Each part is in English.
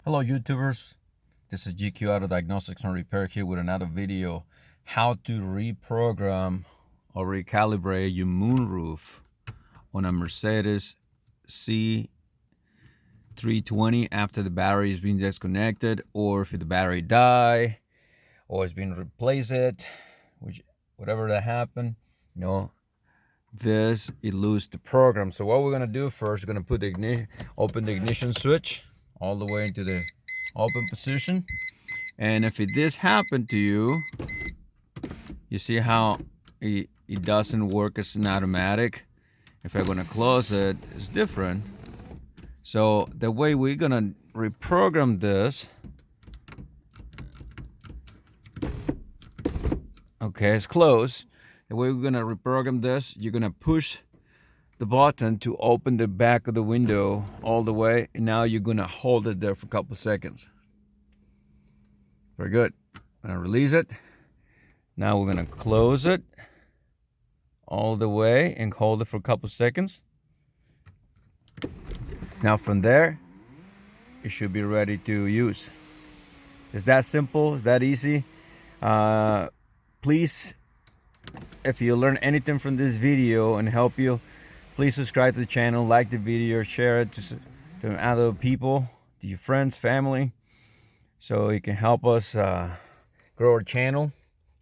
Hello YouTubers, this is GQ Auto Diagnostics and Repair here with another video how to reprogram or recalibrate your moonroof on a Mercedes C320 after the battery is being disconnected, or if the battery die or it's been replaced, whatever that happened, it lose the program. So what we're gonna do first, we're gonna put the open the ignition switch all the way into the open position. And if this happened to you, you see how it doesn't work as an automatic. If I'm gonna close it, it's different. So the way we're gonna reprogram this, okay, it's closed. The way we're gonna reprogram this, you're gonna push the button to open the back of the window all the way, and now you're gonna hold it there for a couple seconds. Very good. I'm gonna release it. Now we're gonna close it all the way and hold it for a couple seconds. Now from there, it should be ready to use. It's that simple, it's that easy. Please, if you learn anything from this video and help you, please subscribe to the channel, like the video, share it to other people, to your friends, family, so it can help us grow our channel,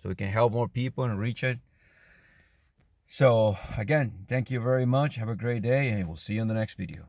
so we can help more people and reach it. So again, thank you very much. Have a great day, and we'll see you in the next video.